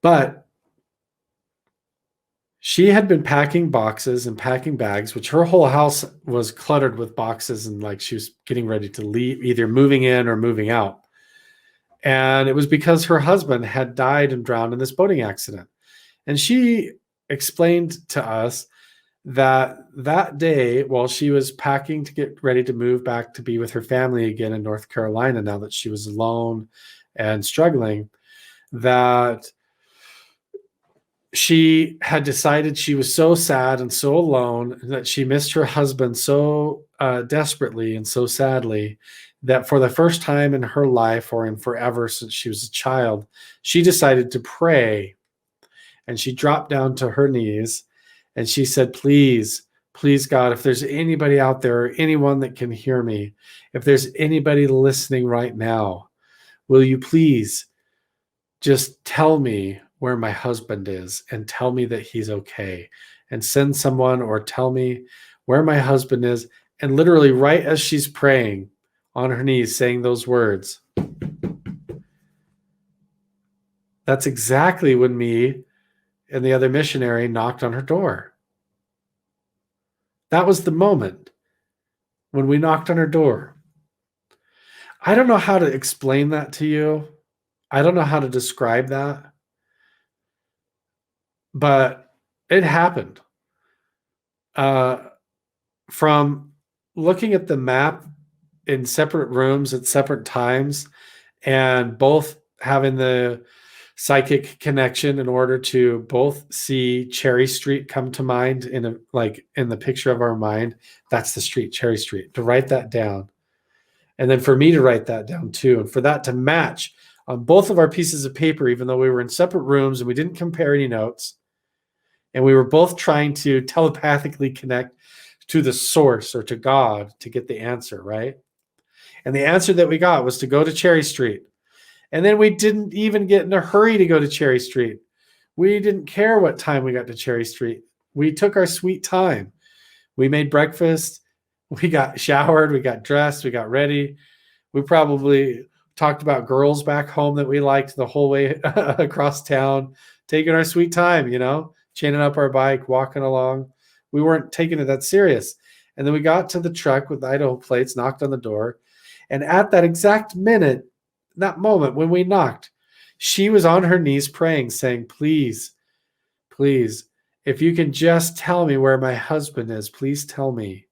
S1: But she had been packing boxes and packing bags, which her whole house was cluttered with boxes, and like she was getting ready to leave, either moving in or moving out. And it was because her husband had died and drowned in this boating accident. And she explained to us that day, while she was packing to get ready to move back to be with her family again in North Carolina, now that she was alone and struggling, that she had decided she was so sad and so alone that she missed her husband so desperately and so sadly that for the first time in her life, or in forever since she was a child, she decided to pray. And she dropped down to her knees and she said, please, please, God, if there's anybody out there, or anyone that can hear me, if there's anybody listening right now, will you please just tell me where my husband is and tell me that he's okay, and send someone, or tell me where my husband is. And literally right as she's praying on her knees, saying those words, that's exactly when me and the other missionary knocked on her door. That was the moment when we knocked on her door. I don't know how to explain that to you. I don't know how to describe that. But it happened. From looking at the map in separate rooms at separate times, and both having the psychic connection in order to both see Cherry Street come to mind in the picture of our mind. That's the street, Cherry Street, to write that down. And then for me to write that down too, and for that to match on both of our pieces of paper, even though we were in separate rooms and we didn't compare any notes. And we were both trying to telepathically connect to the source or to God to get the answer, right? And the answer that we got was to go to Cherry Street. And then we didn't even get in a hurry to go to Cherry Street. We didn't care what time we got to Cherry Street. We took our sweet time. We made breakfast. We got showered. We got dressed. We got ready. We probably talked about girls back home that we liked the whole way across town, taking our sweet time, chaining up our bike, walking along. We weren't taking it that serious. And then we got to the truck with the Idaho plates, knocked on the door. And at that exact minute, that moment when we knocked, she was on her knees praying, saying, please, please, if you can just tell me where my husband is, please tell me.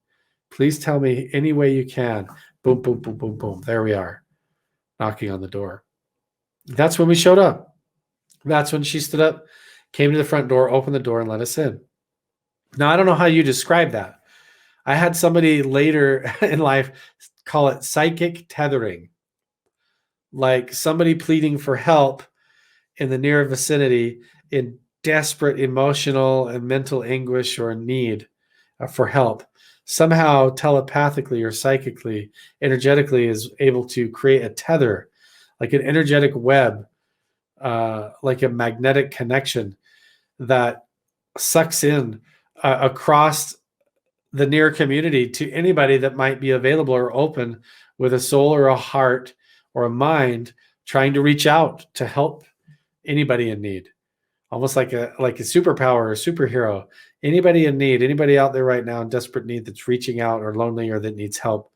S1: Please tell me any way you can. Boom, boom, boom, boom, boom. There we are, knocking on the door. That's when we showed up. That's when she stood up, came to the front door, opened the door, and let us in. Now, I don't know how you describe that. I had somebody later in life call it psychic tethering, like somebody pleading for help in the near vicinity in desperate emotional and mental anguish or need for help. Somehow telepathically or psychically, energetically is able to create a tether, like an energetic web, like a magnetic connection that sucks in across the near community to anybody that might be available or open with a soul or a heart or a mind trying to reach out to help anybody in need. Almost like a superpower or a superhero. Anybody in need, anybody out there right now in desperate need that's reaching out or lonely or that needs help.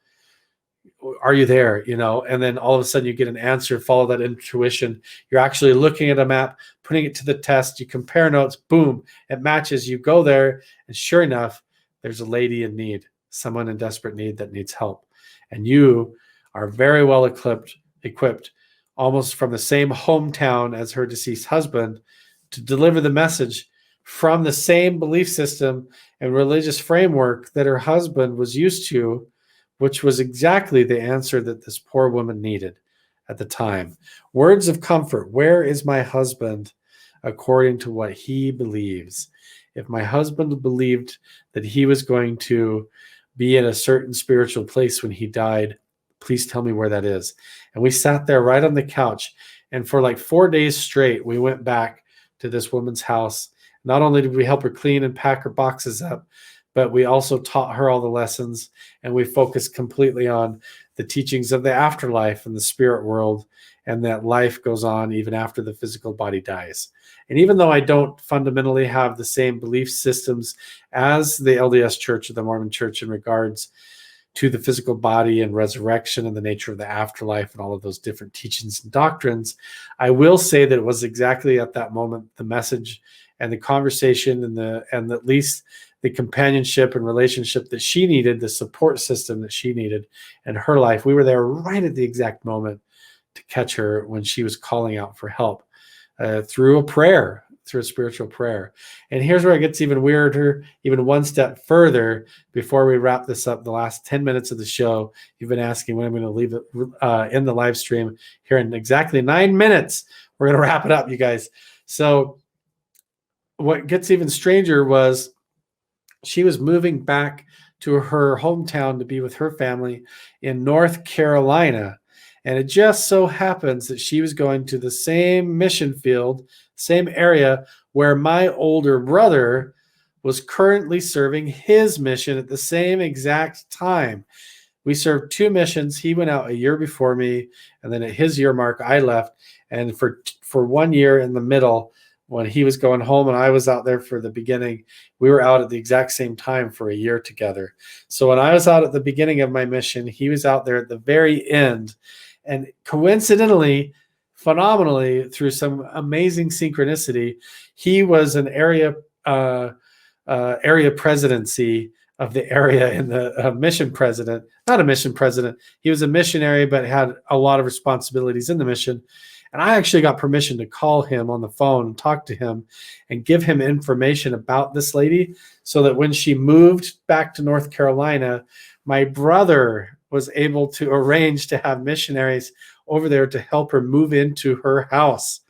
S1: Are you there? And then all of a sudden you get an answer, follow that intuition. You're actually looking at a map, putting it to the test. You compare notes, boom, it matches. You go there, and sure enough, there's a lady in need, someone in desperate need that needs help. And you are very well equipped, almost from the same hometown as her deceased husband, to deliver the message from the same belief system and religious framework that her husband was used to, which was exactly the answer that this poor woman needed at the time. Words of comfort. Where is my husband according to what he believes? If my husband believed that he was going to be in a certain spiritual place when he died, please tell me where that is. And we sat there right on the couch. And for like 4 days straight, we went back to this woman's house. Not only did we help her clean and pack her boxes up, but we also taught her all the lessons, and we focused completely on the teachings of the afterlife and the spirit world, and that life goes on even after the physical body dies. And even though I don't fundamentally have the same belief systems as the LDS Church or the Mormon Church in regards to the physical body and resurrection and the nature of the afterlife and all of those different teachings and doctrines, I will say that it was exactly at that moment the message and the conversation and at least the companionship and relationship that she needed, the support system that she needed in her life. We were there right at the exact moment to catch her when she was calling out for help through a prayer, through a spiritual prayer. And here's where it gets even weirder, even one step further. Before we wrap this up, the last 10 minutes of the show, you've been asking when I'm going to leave it in the live stream here in exactly 9 minutes. We're going to wrap it up, you guys. So what gets even stranger was she was moving back to her hometown to be with her family in North Carolina. And it just so happens that she was going to the same mission field, same area where my older brother was currently serving his mission at the same exact time. We served 2 missions. He went out a year before me, and then at his year mark, I left. And for 1 year in the middle, when he was going home and I was out there for the beginning, we were out at the exact same time for a year together. So when I was out at the beginning of my mission, he was out there at the very end. And coincidentally, phenomenally, through some amazing synchronicity, he was an area presidency of the area, and the mission president, not a mission president, he was a missionary, but had a lot of responsibilities in the mission. And I actually got permission to call him on the phone, talk to him, and give him information about this lady, so that when she moved back to North Carolina, my brother was able to arrange to have missionaries over there to help her move into her house.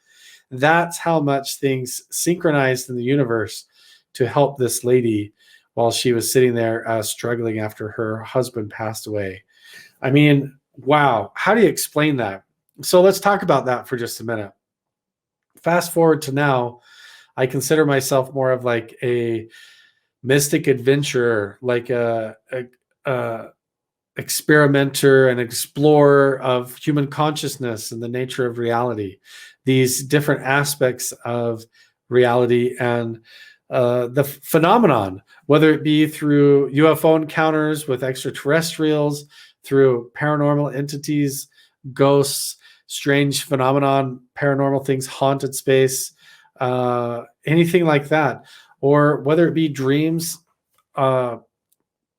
S1: That's how much things synchronized in the universe to help this lady while she was sitting there struggling after her husband passed away. I mean, wow. How do you explain that? So let's talk about that for just a minute. Fast forward to now, I consider myself more of like a mystic adventurer, like a experimenter and explorer of human consciousness and the nature of reality, these different aspects of reality and the phenomenon, whether it be through UFO encounters with extraterrestrials, through paranormal entities, ghosts, strange phenomenon, paranormal things, haunted space, anything like that, or whether it be dreams,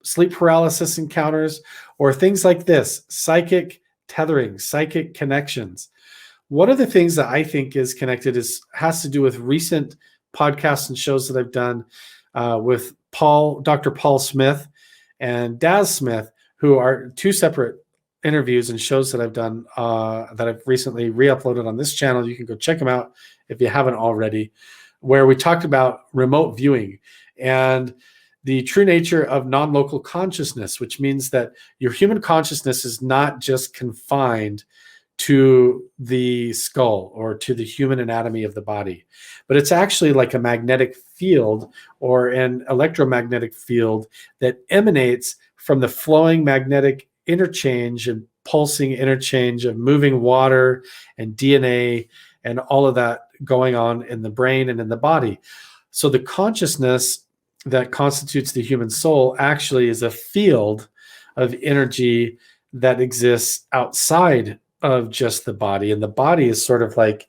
S1: sleep paralysis encounters, or things like this, psychic tethering, psychic connections. One of the things that I think is connected has to do with recent podcasts and shows that I've done with Dr. Paul Smith and Daz Smith, who are two separate interviews and shows that I've done that I've recently re-uploaded on this channel. You can go check them out if you haven't already, where we talked about remote viewing and the true nature of non-local consciousness, which means that your human consciousness is not just confined to the skull or to the human anatomy of the body, but it's actually like a magnetic field or an electromagnetic field that emanates from the flowing magnetic interchange and pulsing interchange of moving water and DNA and all of that going on in the brain and in the body. So the consciousness that constitutes the human soul actually is a field of energy that exists outside of just the body. And the body is sort of like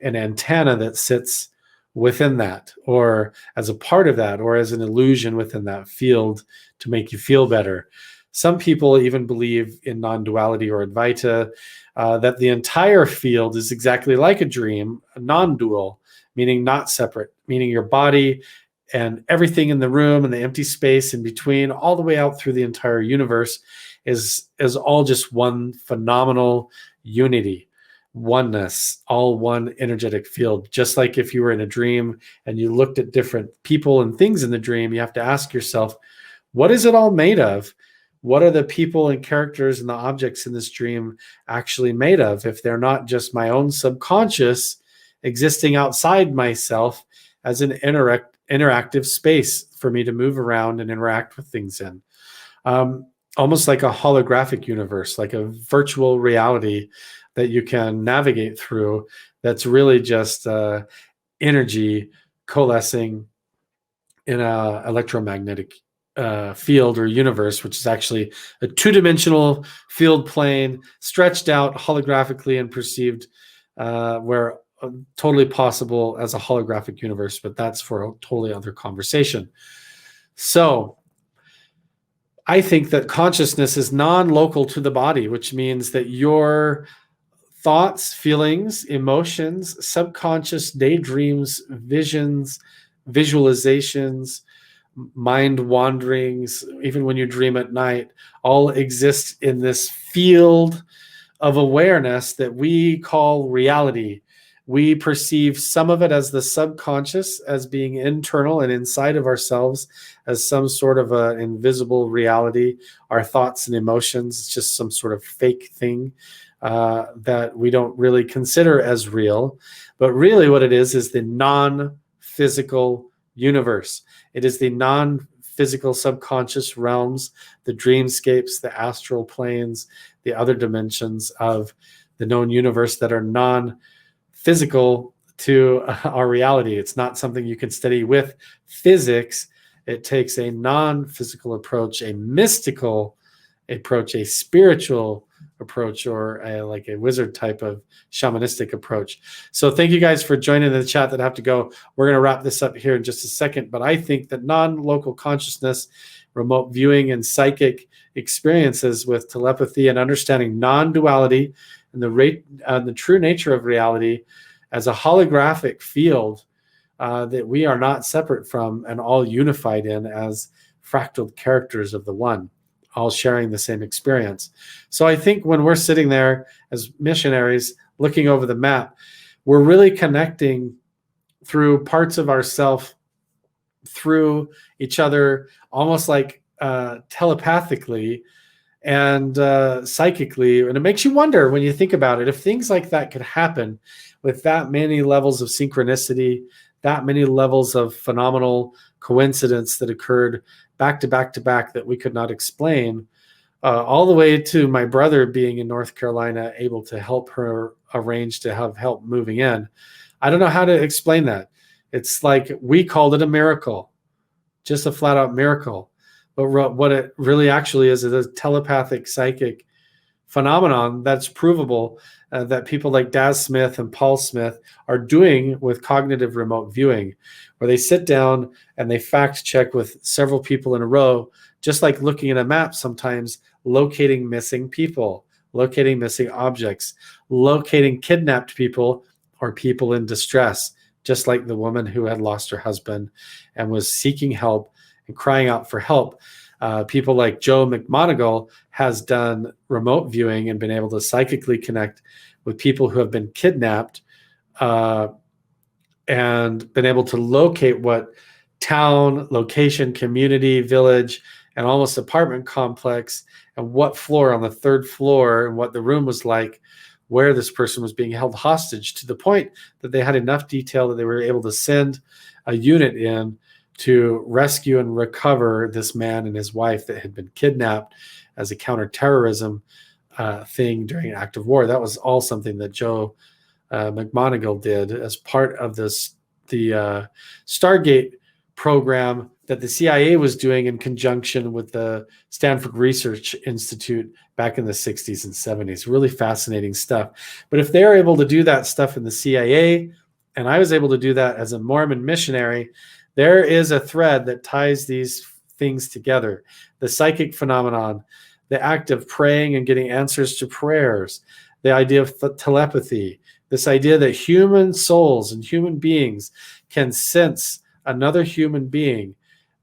S1: an antenna that sits within that, or as a part of that, or as an illusion within that field to make you feel better. Some people even believe in non-duality or Advaita, that the entire field is exactly like a dream, non-dual, meaning not separate, meaning your body and everything in the room and the empty space in between, all the way out through the entire universe, is all just one phenomenal unity, oneness, all one energetic field. Just like if you were in a dream and you looked at different people and things in the dream, you have to ask yourself, what is it all made of? What are the people and characters and the objects in this dream actually made of, if they're not just my own subconscious existing outside myself as an interactive space for me to move around and interact with things in? Almost like a holographic universe, like a virtual reality that you can navigate through, that's really just energy coalescing in an electromagnetic field or universe, which is actually a two-dimensional field plane stretched out holographically and perceived, where totally possible as a holographic universe, but that's for a totally other conversation. So I think that consciousness is non-local to the body, which means that your thoughts, feelings, emotions, subconscious daydreams, visions, visualizations, mind wanderings, even when you dream at night, all exist in this field of awareness that we call reality. We perceive some of it as the subconscious, as being internal and inside of ourselves, as some sort of an invisible reality. Our thoughts and emotions, it's just some sort of fake thing that we don't really consider as real. But really what it is the non-physical universe. It is the non-physical subconscious realms, the dreamscapes, the astral planes, the other dimensions of the known universe that are non-physical to our reality. It's not something you can study with physics. It takes a non-physical approach, a mystical approach, a spiritual approach, or like a wizard type of shamanistic approach. So thank you guys for joining the chat that have to go. We're going to wrap this up here in just a second, but I think that non-local consciousness, remote viewing and psychic experiences with telepathy and understanding non-duality and the true nature of reality as a holographic field that we are not separate from and all unified in as fractal characters of the one, all sharing the same experience. So I think when we're sitting there as missionaries looking over the map, we're really connecting through parts of ourself, through each other, almost like telepathically and psychically. And it makes you wonder when you think about it, if things like that could happen with that many levels of synchronicity, that many levels of phenomenal coincidence that occurred back to back to back that we could not explain, all the way to my brother being in North Carolina, able to help her arrange to have help moving in. I don't know how to explain that. It's like we called it a miracle, just a flat out miracle. But what it really actually is a telepathic psychic phenomenon that's provable, that people like Daz Smith and Paul Smith are doing with cognitive remote viewing, where they sit down and they fact check with several people in a row, just like looking at a map sometimes, locating missing people, locating missing objects, locating kidnapped people or people in distress, just like the woman who had lost her husband and was seeking help and crying out for help. People like Joe McMoneagle has done remote viewing and been able to psychically connect with people who have been kidnapped and been able to locate what town, location, community, village, and almost apartment complex, and what floor on the third floor and what the room was like, where this person was being held hostage, to the point that they had enough detail that they were able to send a unit in to rescue and recover this man and his wife that had been kidnapped as a counterterrorism thing during an act of war. That was all something that Joe McMoneagle did as part of the Stargate program that the CIA was doing in conjunction with the Stanford Research Institute back in the 60s and 70s. Really fascinating stuff. But if they're able to do that stuff in the CIA, and I was able to do that as a Mormon missionary, there is a thread that ties these things together. The psychic phenomenon, the act of praying and getting answers to prayers, the idea of telepathy, this idea that human souls and human beings can sense another human being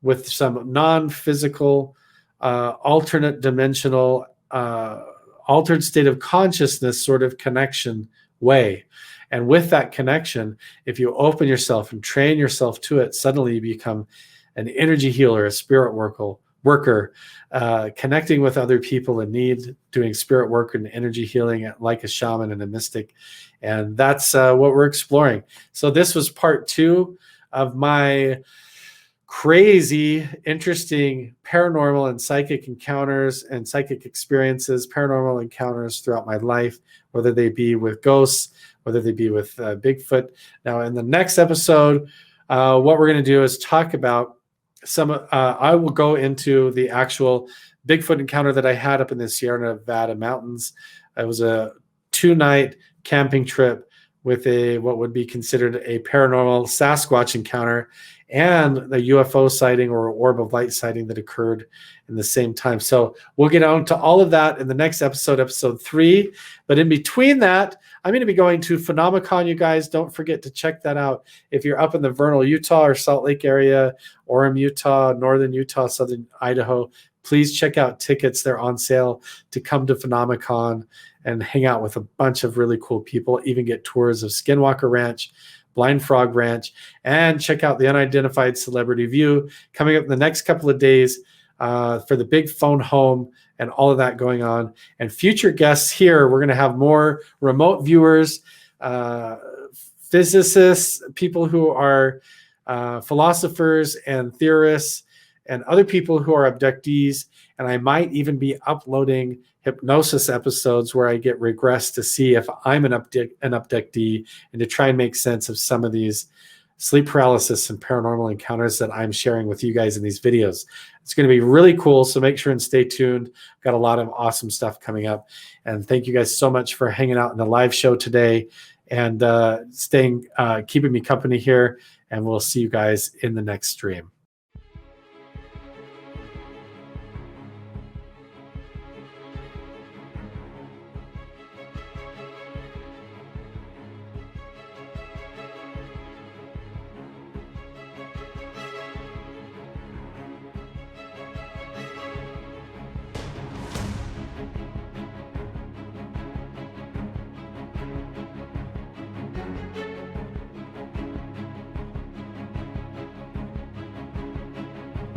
S1: with some non-physical, alternate dimensional, altered state of consciousness sort of connection way. And with that connection, if you open yourself and train yourself to it, suddenly you become an energy healer, a spirit worker, connecting with other people in need, doing spirit work and energy healing like a shaman and a mystic. And that's what we're exploring. So this was part 2 of my crazy, interesting paranormal and psychic encounters and psychic experiences, paranormal encounters throughout my life, whether they be with ghosts, whether they be with Bigfoot. Now, in the next episode, what we're going to do is talk about I will go into the actual Bigfoot encounter that I had up in the Sierra Nevada mountains. It was a 2-night camping trip with what would be considered a paranormal Sasquatch encounter and the UFO sighting or orb of light sighting that occurred in the same time. So we'll get on to all of that in the next episode, episode 3. But in between that, I'm going to be going to Phenomicon, you guys. Don't forget to check that out. If you're up in the Vernal, Utah or Salt Lake area, Orem, Utah, Northern Utah, Southern Idaho, please check out tickets. They're on sale to come to Phenomicon and hang out with a bunch of really cool people, even get tours of Skinwalker Ranch, Blind Frog Ranch, and check out the Unidentified Celebrity View coming up in the next couple of days for the big phone home and all of that going on. And future guests here, we're going to have more remote viewers, physicists, people who are philosophers and theorists, and other people who are abductees. And I might even be uploading hypnosis episodes where I get regressed to see if I'm an abductee and to try and make sense of some of these sleep paralysis and paranormal encounters that I'm sharing with you guys in these videos. It's going to be really cool, so make sure and stay tuned. Got a lot of awesome stuff coming up. And thank you guys so much for hanging out in the live show today and keeping me company here. And we'll see you guys in the next stream.